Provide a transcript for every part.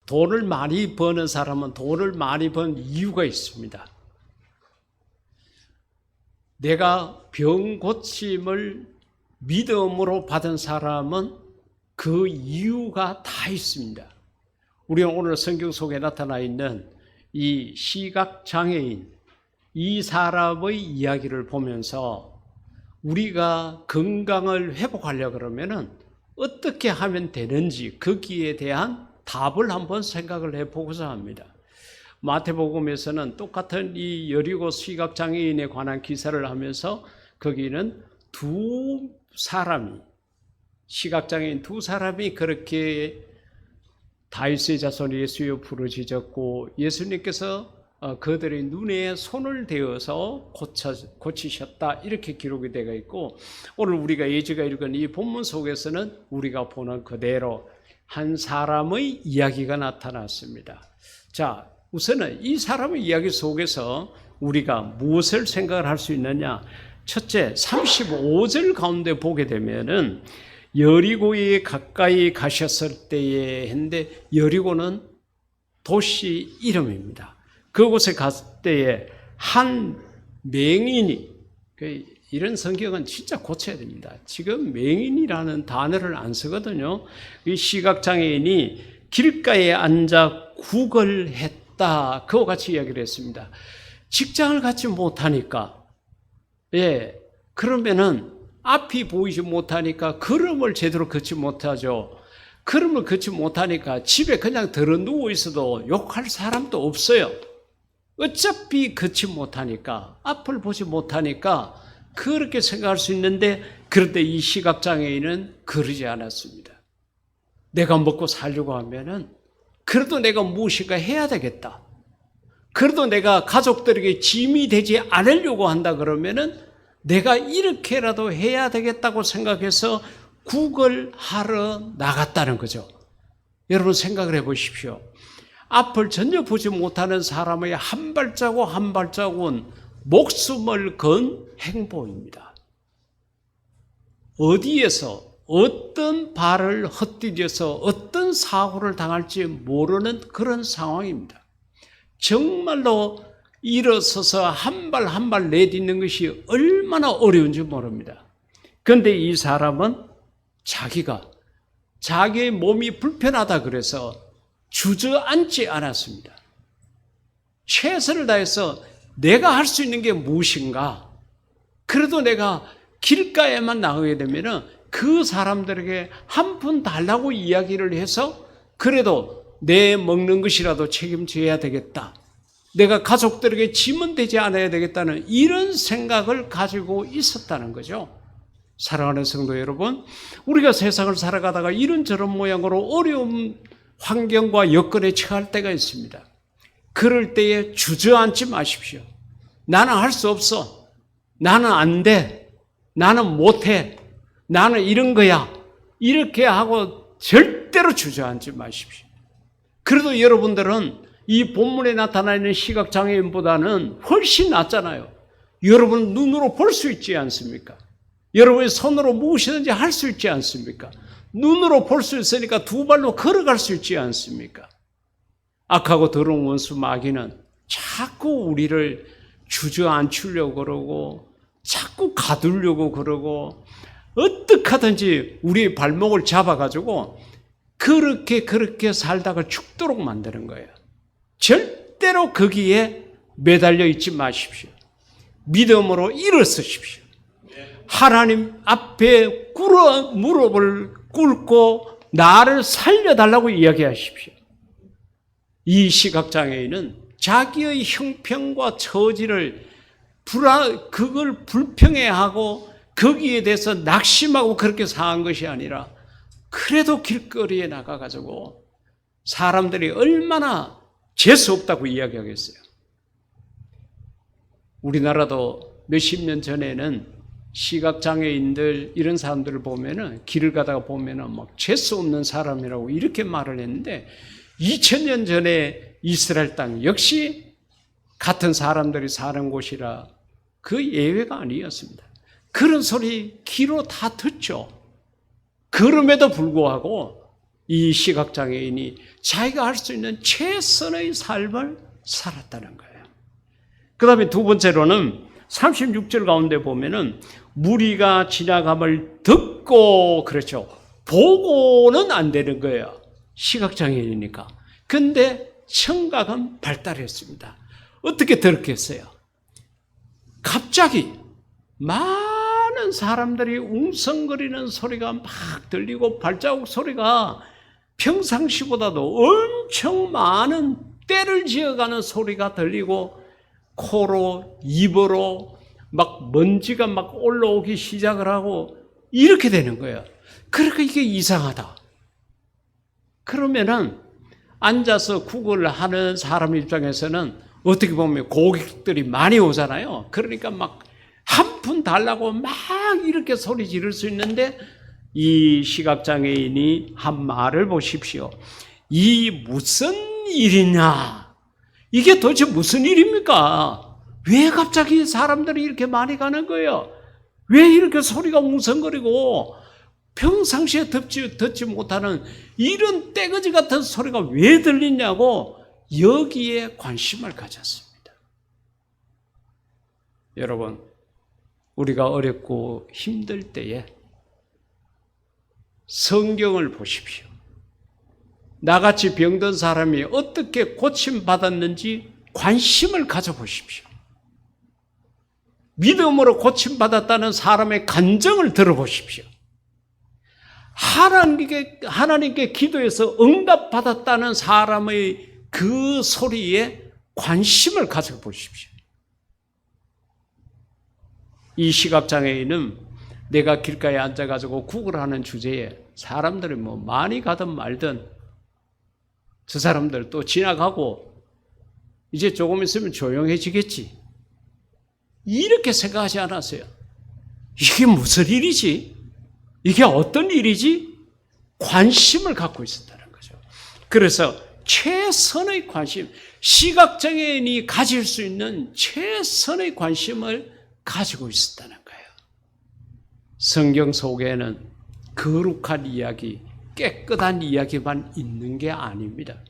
돈을 많이 버는 사람은 돈을 많이 번 이유가 있습니다. 내가 병 고침을 믿음으로 받은 사람은 그 이유가 다 있습니다. 우리는 오늘 성경 속에 나타나 있는 이 시각장애인, 이 사람의 이야기를 보면서 우리가 건강을 회복하려고 그러면은 어떻게 하면 되는지 거기에 대한 답을 한번 생각을 해보고자 합니다. 마태복음에서는 똑같은 이 여리고 시각장애인에 관한 기사를 하면서 거기는 두 사람이, 시각장애인 두 사람이 그렇게 다윗의 자손 예수여 부르짖었고 예수님께서 그들의 눈에 손을 대어서 고치셨다, 이렇게 기록이 되어 있고, 오늘 우리가 예지가 읽은 이 본문 속에서는 우리가 보는 그대로 한 사람의 이야기가 나타났습니다. 자, 우선은 이 사람의 이야기 속에서 우리가 무엇을 생각을 할 수 있느냐? 첫째, 35절 가운데 보게 되면은 여리고에 가까이 가셨을 때에 했는데, 여리고는 도시 이름입니다. 그곳에 갔을 때에 한 맹인이, 이런 성경은 진짜 고쳐야 됩니다. 지금 맹인이라는 단어를 안 쓰거든요. 이 시각장애인이 길가에 앉아 구걸했다, 그와 같이 이야기를 했습니다. 직장을 갖지 못하니까, 그러면은 앞이 보이지 못하니까 걸음을 제대로 걷지 못하죠. 걸음을 걷지 못하니까 집에 그냥 들어 누워 있어도 욕할 사람도 없어요. 어차피 걷지 못하니까, 앞을 보지 못하니까 그렇게 생각할 수 있는데, 그런데 이 시각장애인은 그러지 않았습니다. 내가 먹고 살려고 하면은 그래도 내가 무엇인가 해야 되겠다. 그래도 내가 가족들에게 짐이 되지 않으려고 한다 그러면은 내가 이렇게라도 해야 되겠다고 생각해서 구걸하러 나갔다는 거죠. 여러분 생각을 해보십시오. 앞을 전혀 보지 못하는 사람의 한 발자국 한 발자국은 목숨을 건 행보입니다. 어디에서 어떤 발을 헛디뎌서 어떤 사고를 당할지 모르는 그런 상황입니다. 정말로 일어서서 한 발 한 발 내딛는 것이 얼마나 어려운지 모릅니다. 그런데 이 사람은 자기의 몸이 불편하다 그래서 주저앉지 않았습니다. 최선을 다해서 내가 할 수 있는 게 무엇인가? 그래도 내가 길가에만 나가게 되면 그 사람들에게 한 푼 달라고 이야기를 해서 그래도 내 먹는 것이라도 책임져야 되겠다, 내가 가족들에게 짐은 되지 않아야 되겠다는 이런 생각을 가지고 있었다는 거죠. 사랑하는 성도 여러분, 우리가 세상을 살아가다가 이런저런 모양으로 어려운 환경과 여건에 처할 때가 있습니다. 그럴 때에 주저앉지 마십시오. 나는 할 수 없어, 나는 안 돼, 나는 못해, 나는 이런 거야, 이렇게 하고 절대로 주저앉지 마십시오. 그래도 여러분들은 이 본문에 나타나 있는 시각장애인보다는 훨씬 낫잖아요. 여러분 눈으로 볼 수 있지 않습니까? 여러분의 손으로 무엇이든지 할 수 있지 않습니까? 눈으로 볼 수 있으니까 두 발로 걸어갈 수 있지 않습니까? 악하고 더러운 원수 마귀는 자꾸 우리를 주저앉히려고 그러고 자꾸 가두려고 그러고 어떻게 하든지 우리의 발목을 잡아가지고 그렇게 살다가 죽도록 만드는 거예요. 절대로 거기에 매달려 있지 마십시오. 믿음으로 일어서십시오. 하나님 앞에 무릎을 꿇고 나를 살려달라고 이야기하십시오. 이 시각장애인은 자기의 형편과 처지를 그걸 불평해하고 거기에 대해서 낙심하고 그렇게 사한 것이 아니라, 그래도 길거리에 나가가지고 사람들이 얼마나 재수 없다고 이야기하겠어요. 우리나라도 몇십 년 전에는 시각장애인들 이런 사람들을 보면은 길을 가다가 보면은 막 재수 없는 사람이라고 이렇게 말을 했는데, 2000년 전에 이스라엘 땅 역시 같은 사람들이 사는 곳이라 그 예외가 아니었습니다. 그런 소리 귀로 다 듣죠. 그럼에도 불구하고 이 시각장애인이 자기가 할 수 있는 최선의 삶을 살았다는 거예요. 그 다음에 두 번째로는 36절 가운데 보면은 무리가 지나감을 듣고, 그렇죠, 보고는 안 되는 거예요. 시각장애인이니까. 근데 청각은 발달했습니다. 어떻게 들었겠어요? 갑자기 많은 사람들이 웅성거리는 소리가 막 들리고 발자국 소리가 평상시보다도 엄청 많은 때를 지어가는 소리가 들리고 코로 입으로 막 먼지가 막 올라오기 시작을 하고 이렇게 되는 거예요. 그러니까 이게 이상하다. 그러면은 앉아서 구걸을 하는 사람 입장에서는 어떻게 보면 고객들이 많이 오잖아요. 그러니까 막 한 푼 달라고 막 이렇게 소리 지를 수 있는데 이 시각장애인이 한 말을 보십시오. 이 무슨 일이냐? 이게 도대체 무슨 일입니까? 왜 갑자기 사람들이 이렇게 많이 가는 거예요? 왜 이렇게 소리가 웅성거리고 평상시에 듣지 못하는 이런 떼거지 같은 소리가 왜 들리냐고 여기에 관심을 가졌습니다. 여러분, 우리가 어렵고 힘들 때에 성경을 보십시오. 나같이 병든 사람이 어떻게 고침받았는지 관심을 가져보십시오. 믿음으로 고침받았다는 사람의 간증을 들어보십시오. 하나님께 기도해서 응답받았다는 사람의 그 소리에 관심을 가져보십시오. 이 시각장애인은 내가 길가에 앉아가지고 구걸하는 주제에 사람들이 뭐 많이 가든 말든 저 사람들 또 지나가고 이제 조금 있으면 조용해지겠지, 이렇게 생각하지 않았어요. 이게 무슨 일이지? 이게 어떤 일이지? 관심을 갖고 있었다는 거죠. 그래서 최선의 관심, 시각장애인이 가질 수 있는 최선의 관심을 가지고 있었다는 거예요. 성경 속에는 거룩한 이야기, 깨끗한 이야기만 있는 게 아닙니다.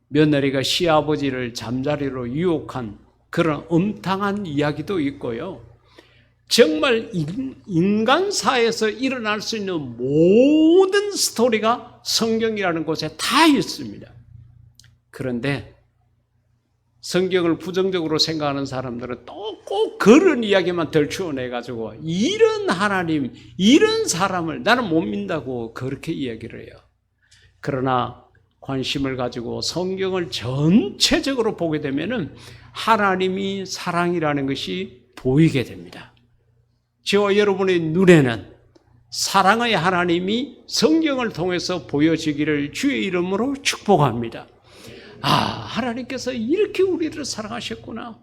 며느리가 시아버지를 잠자리로 유혹한 그런 엄탕한 이야기도 있고요. 정말 인간사에서 일어날 수 있는 모든 스토리가 성경이라는 곳에 다 있습니다. 그런데 성경을 부정적으로 생각하는 사람들은 또 꼭 그런 이야기만 덜추어내가지고 이런 하나님, 이런 사람을 나는 못 믿는다고 그렇게 이야기를 해요. 그러나 관심을 가지고 성경을 전체적으로 보게 되면은 하나님이 사랑이라는 것이 보이게 됩니다. 저와 여러분의 눈에는 사랑의 하나님이 성경을 통해서 보여지기를 주의 이름으로 축복합니다. 하나님께서 이렇게 우리를 사랑하셨구나.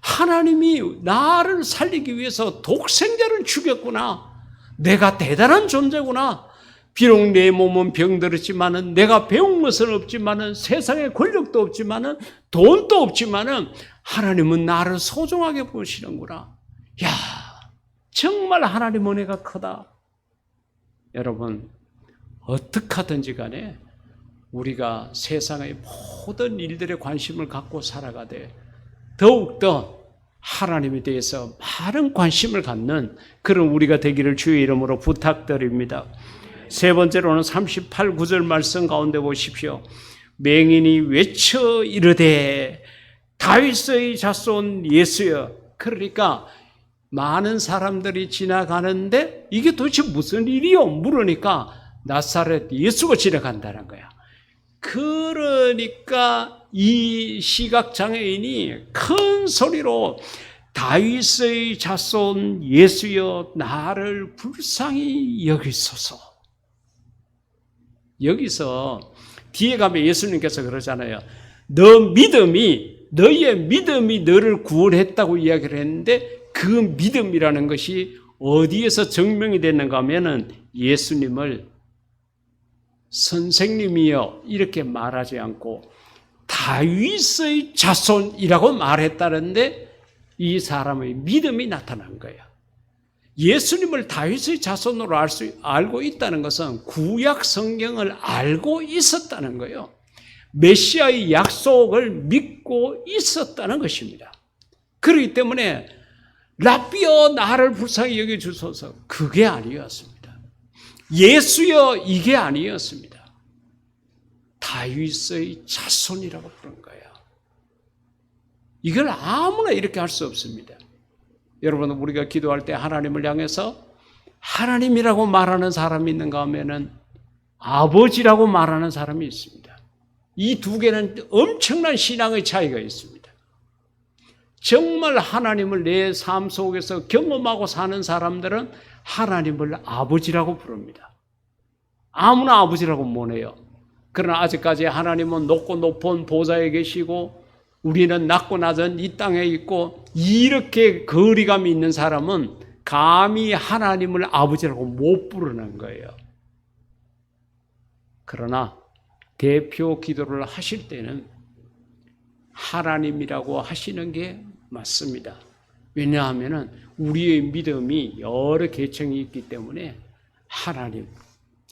하나님이 나를 살리기 위해서 독생자를 죽였구나. 내가 대단한 존재구나. 비록 내 몸은 병들었지만은, 내가 배운 것은 없지만은, 세상에 권력도 없지만은, 돈도 없지만은 하나님은 나를 소중하게 보시는구나. 야, 정말 하나님 은혜가 크다. 여러분, 어떻게 하든지 간에 우리가 세상의 모든 일들에 관심을 갖고 살아가되 더욱더 하나님에 대해서 많은 관심을 갖는 그런 우리가 되기를 주의 이름으로 부탁드립니다. 세 번째로는 38, 9절 말씀 가운데 보십시오. 맹인이 외쳐 이르되 다윗의 자손 예수여. 그러니까 많은 사람들이 지나가는데 이게 도대체 무슨 일이요? 물으니까 나사렛 예수가 지나간다는 거야. 그러니까 이 시각장애인이 큰 소리로 다윗의 자손 예수여 나를 불쌍히 여기소서. 여기서 뒤에 가면 예수님께서 그러잖아요. 너의 믿음이 너를 구원했다고 이야기를 했는데 그 믿음이라는 것이 어디에서 증명이 됐는가 하면은 예수님을 선생님이여 이렇게 말하지 않고 다윗의 자손이라고 말했다는데 이 사람의 믿음이 나타난 거예요. 예수님을 다윗의 자손으로 알고 있다는 것은 구약 성경을 알고 있었다는 거예요. 메시아의 약속을 믿고 있었다는 것입니다. 그렇기 때문에 랍비여 나를 불쌍히 여겨주소서, 그게 아니었습니다. 예수여, 이게 아니었습니다. 다윗의 자손이라고 부른 거예요. 이걸 아무나 이렇게 할 수 없습니다. 여러분, 우리가 기도할 때 하나님을 향해서 하나님이라고 말하는 사람이 있는가 하면은 아버지라고 말하는 사람이 있습니다. 이 두 개는 엄청난 신앙의 차이가 있습니다. 정말 하나님을 내 삶 속에서 경험하고 사는 사람들은 하나님을 아버지라고 부릅니다. 아무나 아버지라고 못 해요. 그러나 아직까지 하나님은 높고 높은 보좌에 계시고 우리는 낮고 낮은 이 땅에 있고, 이렇게 거리감이 있는 사람은 감히 하나님을 아버지라고 못 부르는 거예요. 그러나 대표 기도를 하실 때는 하나님이라고 하시는 게 맞습니다. 왜냐하면 우리의 믿음이 여러 계층이 있기 때문에 하나님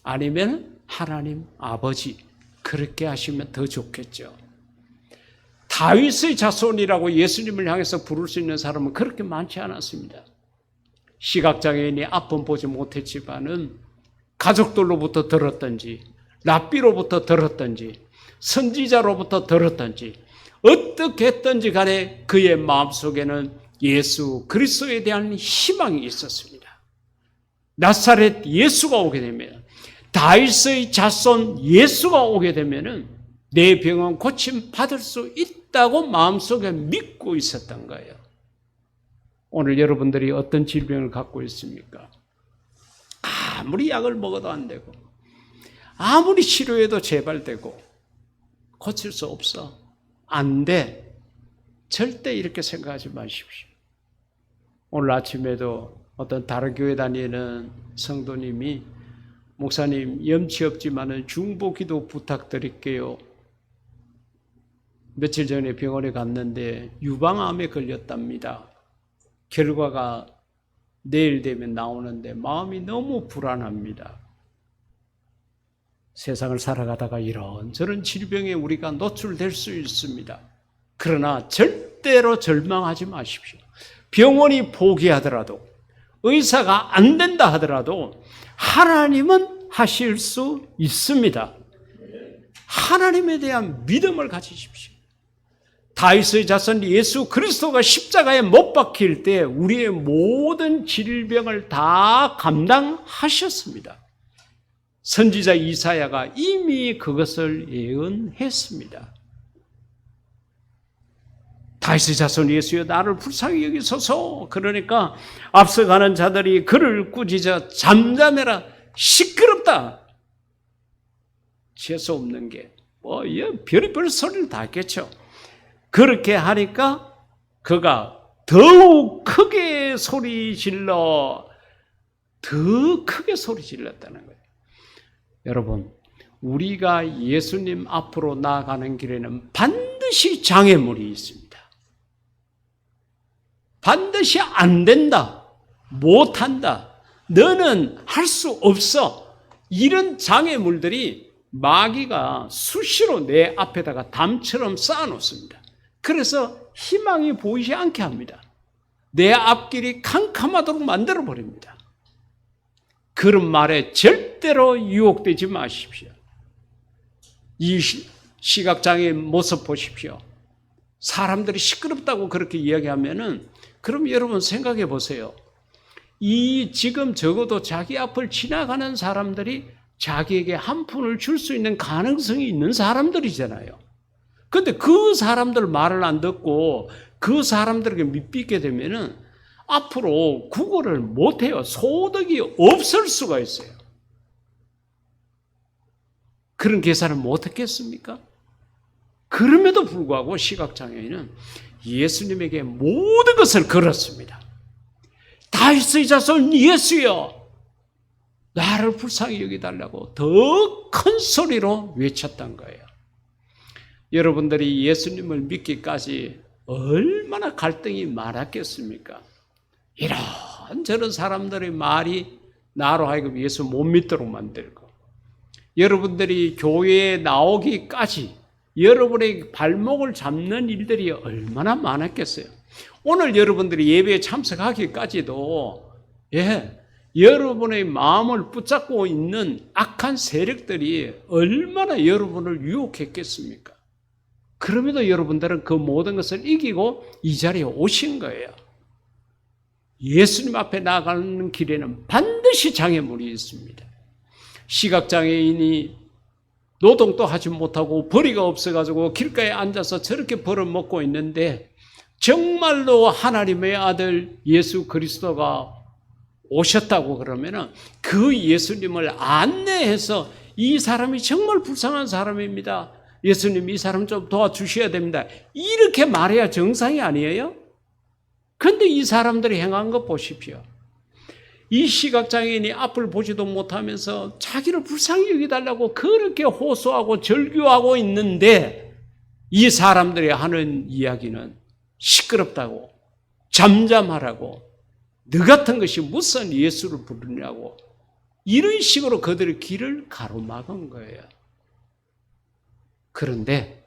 아니면 하나님 아버지, 그렇게 하시면 더 좋겠죠. 다윗의 자손이라고 예수님을 향해서 부를 수 있는 사람은 그렇게 많지 않았습니다. 시각장애인이 앞은 보지 못했지만은 가족들로부터 들었든지 랍비로부터 들었든지 선지자로부터 들었든지 어떻게 했든지 간에 그의 마음속에는 예수 그리스도에 대한 희망이 있었습니다. 나사렛 예수가 오게 되면, 다윗의 자손 예수가 오게 되면은 내 병은 고침 받을 수 있다고 마음속에 믿고 있었던 거예요. 오늘 여러분들이 어떤 질병을 갖고 있습니까? 아무리 약을 먹어도 안 되고 아무리 치료해도 재발되고 고칠 수 없어. 안 돼. 절대 이렇게 생각하지 마십시오. 오늘 아침에도 어떤 다른 교회 다니는 성도님이 목사님, 염치 없지만은 중보기도 부탁드릴게요. 며칠 전에 병원에 갔는데 유방암에 걸렸답니다. 결과가 내일 되면 나오는데 마음이 너무 불안합니다. 세상을 살아가다가 이런저런 질병에 우리가 노출될 수 있습니다. 그러나 절대로 절망하지 마십시오. 병원이 포기하더라도, 의사가 안 된다 하더라도 하나님은 하실 수 있습니다. 하나님에 대한 믿음을 가지십시오. 다윗의 자손 예수 그리스도가 십자가에 못 박힐 때 우리의 모든 질병을 다 감당하셨습니다. 선지자 이사야가 이미 그것을 예언했습니다. 다윗의 자손 예수여 나를 불쌍히 여기소서. 그러니까 앞서가는 자들이 그를 꾸짖어 잠잠해라, 시끄럽다. 재수 없는 게 별의별 소리를 다 했겠죠. 그렇게 하니까 그가 더욱 크게 소리 질렀다는 거예요. 여러분, 우리가 예수님 앞으로 나아가는 길에는 반드시 장애물이 있습니다. 반드시 안 된다, 못한다, 너는 할 수 없어, 이런 장애물들이 마귀가 수시로 내 앞에다가 담처럼 쌓아놓습니다. 그래서 희망이 보이지 않게 합니다. 내 앞길이 캄캄하도록 만들어버립니다. 그런 말에 절대로 유혹되지 마십시오. 이 시각장애인 모습 보십시오. 사람들이 시끄럽다고 그렇게 이야기하면은, 그럼 여러분 생각해 보세요. 이 지금 적어도 자기 앞을 지나가는 사람들이 자기에게 한 푼을 줄 수 있는 가능성이 있는 사람들이잖아요. 그런데 그 사람들 말을 안 듣고 그 사람들에게 밑비게 되면은 앞으로 구걸을 못해요. 소득이 없을 수가 있어요. 그런 계산을 못했겠습니까? 그럼에도 불구하고 시각장애인은 예수님에게 모든 것을 걸었습니다. 다윗의 자손 예수여 나를 불쌍히 여기달라고 더 큰 소리로 외쳤던 거예요. 여러분들이 예수님을 믿기까지 얼마나 갈등이 많았겠습니까? 이런저런 사람들의 말이 나로 하여금 예수 못 믿도록 만들고, 여러분들이 교회에 나오기까지 여러분의 발목을 잡는 일들이 얼마나 많았겠어요. 오늘 여러분들이 예배에 참석하기까지도 여러분의 마음을 붙잡고 있는 악한 세력들이 얼마나 여러분을 유혹했겠습니까? 그럼에도 여러분들은 그 모든 것을 이기고 이 자리에 오신 거예요. 예수님 앞에 나가는 길에는 반드시 장애물이 있습니다. 시각장애인이 노동도 하지 못하고 벌이가 없어가지고 길가에 앉아서 저렇게 벌어먹고 있는데, 정말로 하나님의 아들 예수 그리스도가 오셨다고 그러면은 그 예수님을 안내해서 이 사람이 정말 불쌍한 사람입니다. 예수님 이 사람 좀 도와주셔야 됩니다. 이렇게 말해야 정상이 아니에요? 그런데 이 사람들이 행한 거 보십시오. 이 시각장애인이 앞을 보지도 못하면서 자기를 불쌍히 여기달라고 그렇게 호소하고 절규하고 있는데, 이 사람들이 하는 이야기는 시끄럽다고, 잠잠하라고, 너 같은 것이 무슨 예수를 부르냐고, 이런 식으로 그들의 길을 가로막은 거예요. 그런데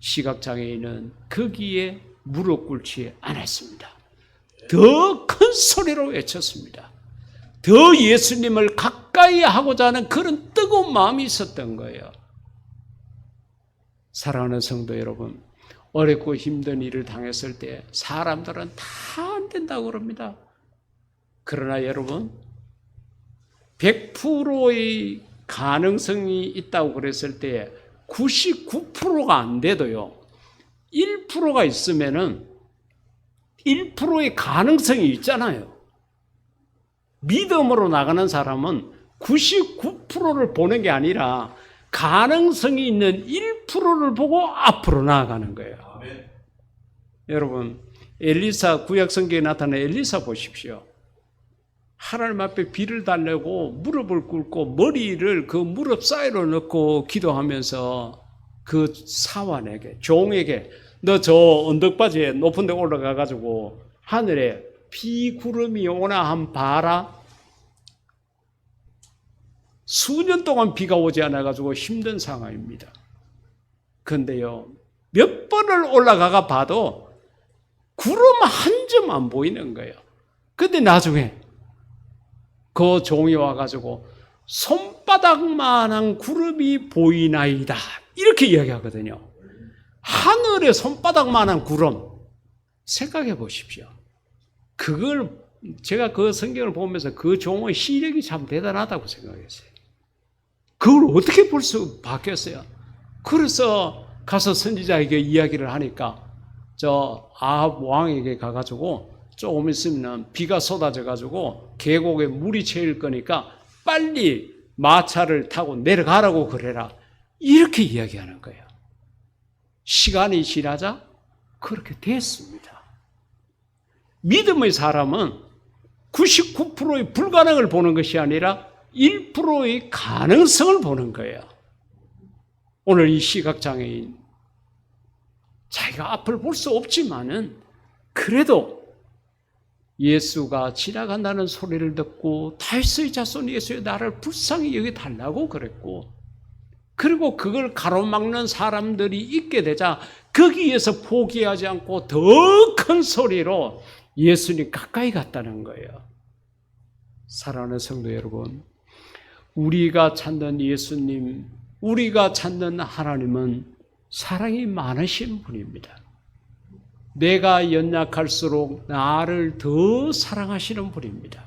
시각장애인은 거기에 무릎 꿇지 않았습니다. 더 큰 소리로 외쳤습니다. 더 예수님을 가까이 하고자 하는 그런 뜨거운 마음이 있었던 거예요. 사랑하는 성도 여러분, 어렵고 힘든 일을 당했을 때 사람들은 다 안 된다고 그럽니다. 그러나 여러분, 100%의 가능성이 있다고 그랬을 때 99%가 안 돼도요, 1%가 있으면은 1%의 가능성이 있잖아요. 믿음으로 나가는 사람은 99%를 보는 게 아니라 가능성이 있는 1%를 보고 앞으로 나아가는 거예요. 아멘. 여러분, 엘리사, 구약성경에 나타난 엘리사 보십시오. 하나님 앞에 비를 달래고 무릎을 꿇고 머리를 그 무릎 사이로 넣고 기도하면서 그 사환에게, 종에게, 너 저 언덕바지에 높은 데 올라가 가지고 하늘에 비 구름이 오나 한번 봐라. 수년 동안 비가 오지 않아 가지고 힘든 상황입니다. 그런데요, 몇 번을 올라가 봐도 구름 한 점 안 보이는 거예요. 근데 나중에 그 종이 와가지고 손바닥만한 구름이 보이나이다, 이렇게 이야기하거든요. 하늘에 손바닥만한 구름, 생각해 보십시오. 그걸 제가 그 성경을 보면서 그 종의 시력이 참 대단하다고 생각했어요. 그걸 어떻게 볼 수 바뀌었어요? 그래서 가서 선지자에게 이야기를 하니까 저 아합 왕에게 가가지고 조금 있으면 비가 쏟아져가지고 계곡에 물이 채일 거니까 빨리 마차를 타고 내려가라고 그래라, 이렇게 이야기하는 거예요. 시간이 지나자 그렇게 됐습니다. 믿음의 사람은 99%의 불가능을 보는 것이 아니라 1%의 가능성을 보는 거예요. 오늘 이 시각장애인, 자기가 앞을 볼 수 없지만은 그래도 예수가 지나간다는 소리를 듣고 다윗의 자손 예수의 나를 불쌍히 여기달라고 그랬고, 그리고 그걸 가로막는 사람들이 있게 되자 거기에서 포기하지 않고 더 큰 소리로 예수님 가까이 갔다는 거예요. 사랑하는 성도 여러분, 우리가 찾는 예수님, 우리가 찾는 하나님은 사랑이 많으신 분입니다. 내가 연약할수록 나를 더 사랑하시는 분입니다.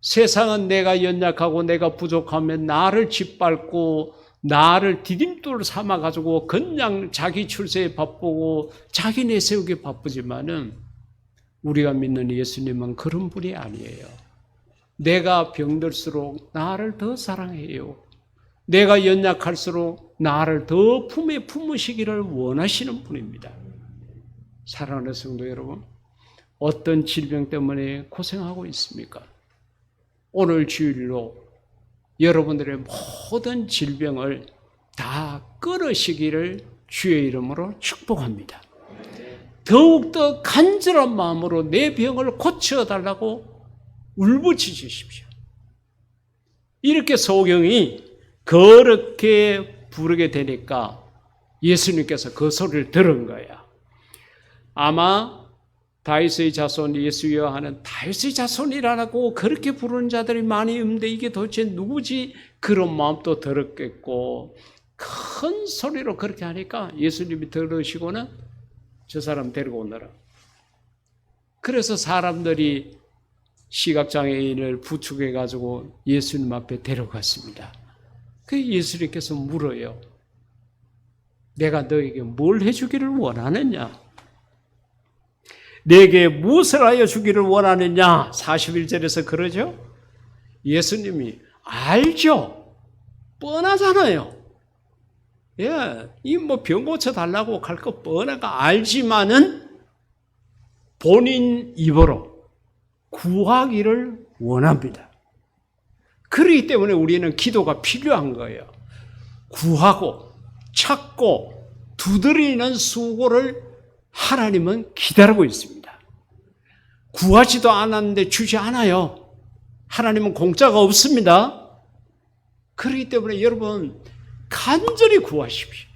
세상은 내가 연약하고 내가 부족하면 나를 짓밟고 나를 디딤돌 삼아가지고 그냥 자기 출세에 바쁘고 자기 내세우기에 바쁘지만은 우리가 믿는 예수님은 그런 분이 아니에요. 내가 병들수록 나를 더 사랑해요. 내가 연약할수록 나를 더 품에 품으시기를 원하시는 분입니다. 사랑하는 성도 여러분, 어떤 질병 때문에 고생하고 있습니까? 오늘 주일로 여러분들의 모든 질병을 다 끊으시기를 주의 이름으로 축복합니다. 더욱더 간절한 마음으로 내 병을 고쳐달라고 울부짖으십시오. 이렇게 소경이 그렇게 부르게 되니까 예수님께서 그 소리를 들은 거야. 아마 다윗의 자손 예수여 하는 다윗의 자손이라고 그렇게 부르는 자들이 많이 있는데 이게 도대체 누구지? 그런 마음도 들었겠고 큰 소리로 그렇게 하니까 예수님이 들으시고는 저 사람 데리고 오너라. 그래서 사람들이 시각장애인을 부축해가지고 예수님 앞에 데려갔습니다. 그 예수님께서 물어요. 내가 너에게 뭘 해주기를 원하느냐? 내게 무엇을 하여 주기를 원하느냐? 41절에서 그러죠. 예수님이 알죠. 뻔하잖아요. 예, 이 뭐 병 고쳐 달라고 갈 거 뻔하가 알지만은 본인 입으로 구하기를 원합니다. 그렇기 때문에 우리는 기도가 필요한 거예요. 구하고 찾고 두드리는 수고를 하나님은 기다리고 있습니다. 구하지도 않았는데 주지 않아요. 하나님은 공짜가 없습니다. 그렇기 때문에 여러분 간절히 구하십시오.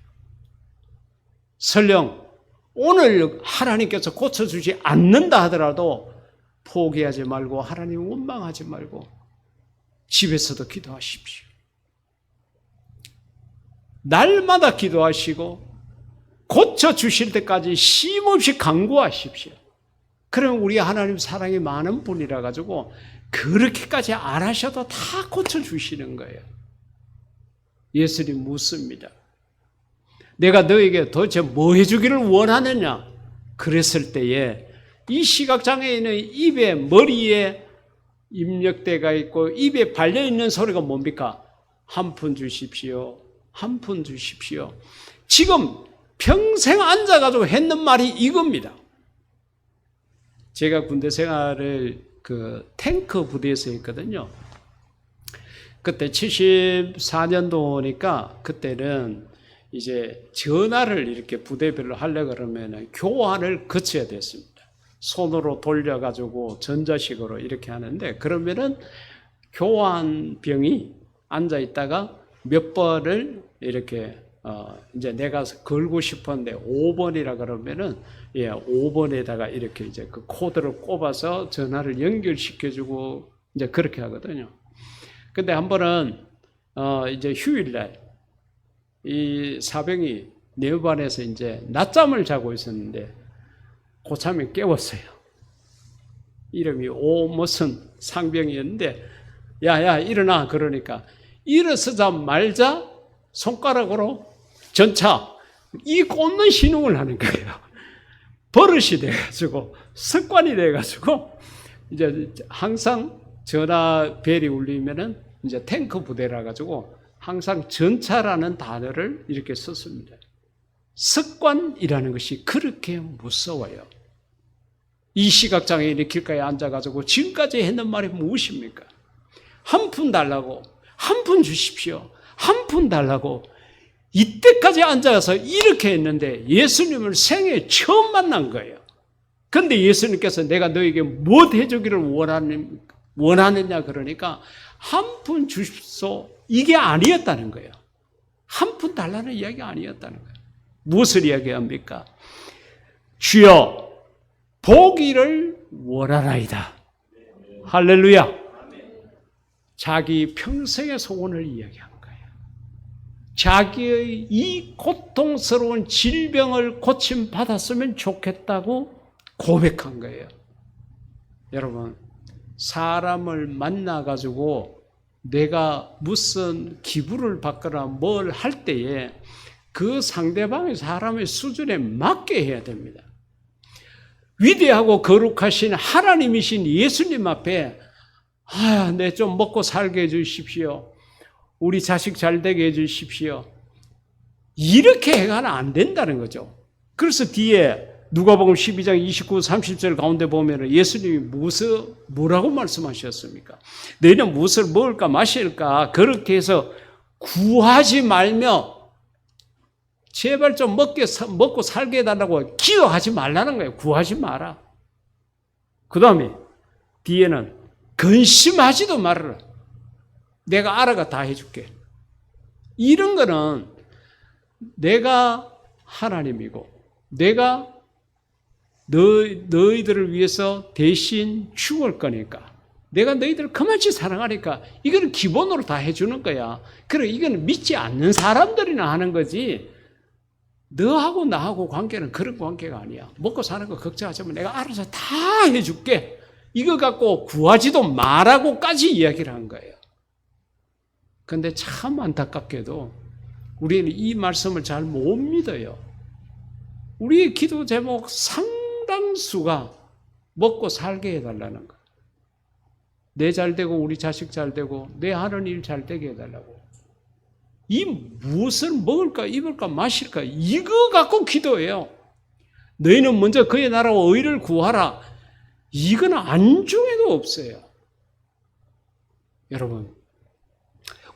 설령 오늘 하나님께서 고쳐주지 않는다 하더라도 포기하지 말고 하나님 원망하지 말고 집에서도 기도하십시오. 날마다 기도하시고 고쳐주실 때까지 쉼없이 간구하십시오. 그러면 우리 하나님 사랑이 많은 분이라 가지고 그렇게까지 안 하셔도 다 고쳐주시는 거예요. 예수님 묻습니다. 내가 너에게 도대체 뭐 해주기를 원하느냐? 그랬을 때에 이 시각장애인의 입에 머리에 입력대가 있고 입에 발려있는 소리가 뭡니까? 한 푼 주십시오. 한 푼 주십시오. 지금 평생 앉아가지고 했는 말이 이겁니다. 제가 군대 생활을 그 탱크 부대에서 했거든요. 그때 74년도니까 그때는 이제 전화를 이렇게 부대별로 하려고 그러면 교환을 거쳐야 됐습니다. 손으로 돌려가지고 전자식으로 이렇게 하는데 그러면은 교환병이 앉아있다가 몇 번을 이렇게 이제 내가 걸고 싶었는데 5번이라 그러면은 5번에다가 이렇게 이제 그 코드를 꼽아서 전화를 연결시켜주고 이제 그렇게 하거든요. 근데 한 번은 이제 휴일날 이 사병이 내반에서 이제 낮잠을 자고 있었는데 고참이 깨웠어요. 이름이 오무슨 상병이었는데 야야 일어나 그러니까 일어서자마자 손가락으로 전차 이 꽂는 신용을 하는 거예요. 버릇이 돼가지고 습관이 돼가지고 이제 항상 전화 벨이 울리면은 이제 탱크 부대라 가지고 항상 전차라는 단어를 이렇게 썼습니다. 습관이라는 것이 그렇게 무서워요. 이 시각장애인이 길가에 앉아가지고 지금까지 했는 말이 무엇입니까? 한 푼 달라고, 한 푼 주십시오, 한 푼 달라고 이때까지 앉아서 이렇게 했는데 예수님을 생애 처음 만난 거예요. 그런데 예수님께서 내가 너에게 무엇 해주기를 원하느냐 그러니까 한 푼 주십시오 이게 아니었다는 거예요. 한 푼 달라는 이야기가 아니었다는 거예요. 무엇을 이야기합니까? 주여 보기를 원하나이다. 할렐루야. 자기 평생의 소원을 이야기한 거예요. 자기의 이 고통스러운 질병을 고침받았으면 좋겠다고 고백한 거예요. 여러분 사람을 만나가지고 내가 무슨 기부를 받거나 뭘 할 때에 그 상대방의 사람의 수준에 맞게 해야 됩니다. 위대하고 거룩하신 하나님이신 예수님 앞에 내 좀 먹고 살게 해주십시오. 우리 자식 잘 되게 해주십시오. 이렇게 해가는 안 된다는 거죠. 그래서 뒤에 누가복음 12장 29, 30절 가운데 보면 예수님이 뭐라고 말씀하셨습니까? 너희는 무엇을 먹을까 마실까 그렇게 해서 구하지 말며 제발 좀 먹고 살게 해달라고 기도하지 말라는 거예요. 구하지 마라. 그 다음에 뒤에는 근심하지도 말아라. 내가 알아가 다 해줄게. 이런 거는 내가 하나님이고 내가 너희들을 위해서 대신 죽을 거니까 내가 너희들을 그만치 사랑하니까 이거는 기본으로 다 해주는 거야. 그래 이거는 믿지 않는 사람들이나 하는 거지 너하고 나하고 관계는 그런 관계가 아니야. 먹고 사는 거 걱정하지 마. 내가 알아서 다 해줄게. 이거 갖고 구하지도 말라고까지 이야기를 한 거예요. 근데 참 안타깝게도 우리는 이 말씀을 잘 못 믿어요. 우리의 기도 제목 상당수가 먹고 살게 해달라는 거. 내 잘 되고 우리 자식 잘 되고 내 하는 일 잘 되게 해달라고. 이 무엇을 먹을까 입을까 마실까 이거 갖고 기도해요. 너희는 먼저 그의 나라와 의를 구하라. 이건 안중에도 없어요. 여러분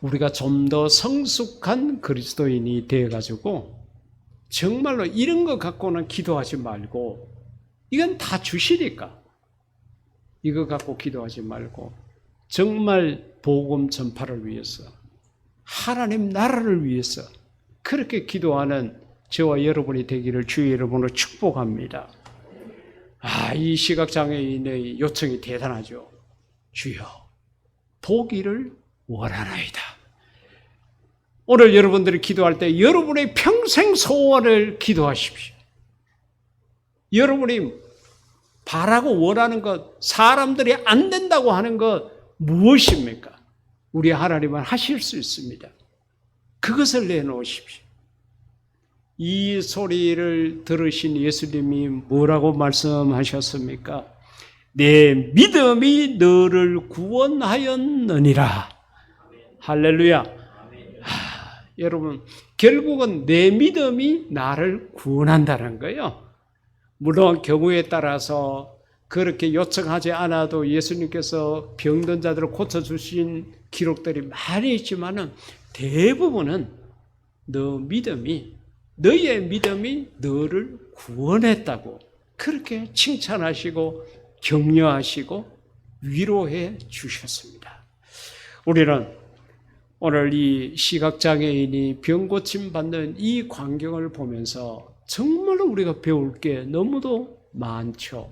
우리가 좀 더 성숙한 그리스도인이 되어가지고 정말로 이런 거 갖고는 기도하지 말고 이건 다 주시니까 이거 갖고 기도하지 말고 정말 복음 전파를 위해서 하나님 나라를 위해서 그렇게 기도하는 저와 여러분이 되기를 주의 이름으로 축복합니다. 이 시각장애인의 요청이 대단하죠. 주여 보기를 원하나이다. 오늘 여러분들이 기도할 때 여러분의 평생 소원을 기도하십시오. 여러분이 바라고 원하는 것, 사람들이 안 된다고 하는 것 무엇입니까? 우리 하나님은 하실 수 있습니다. 그것을 내놓으십시오. 이 소리를 들으신 예수님이 뭐라고 말씀하셨습니까? 내 믿음이 너를 구원하였느니라. 할렐루야. 여러분 결국은 내 믿음이 나를 구원한다는 거예요. 물론 경우에 따라서 그렇게 요청하지 않아도 예수님께서 병든 자들을 고쳐주신 기록들이 많이 있지만은 대부분은 너희의 믿음이 너를 구원했다고 그렇게 칭찬하시고 격려하시고 위로해 주셨습니다. 우리는 오늘 이 시각장애인이 병 고침 받는 이 광경을 보면서 정말로 우리가 배울 게 너무도 많죠.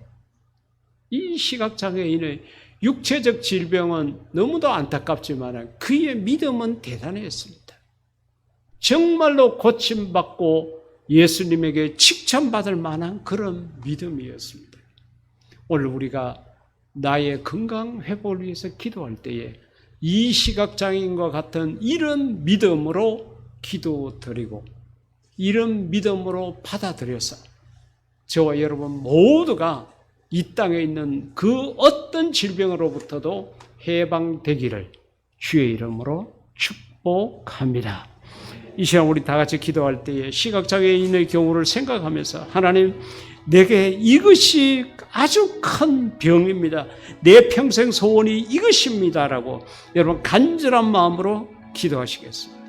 이 시각장애인의 육체적 질병은 너무도 안타깝지만 그의 믿음은 대단했습니다. 정말로 고침받고 예수님에게 칭찬받을 만한 그런 믿음이었습니다. 오늘 우리가 나의 건강 회복을 위해서 기도할 때에 이 시각장애인과 같은 이런 믿음으로 기도드리고 이런 믿음으로 받아들여서 저와 여러분 모두가 이 땅에 있는 그 어떤 질병으로부터도 해방되기를 주의 이름으로 축복합니다. 이 시간 우리 다 같이 기도할 때에 시각장애인의 경우를 생각하면서 하나님 내게 이것이 아주 큰 병입니다. 내 평생 소원이 이것입니다라고 여러분 간절한 마음으로 기도하시겠습니다.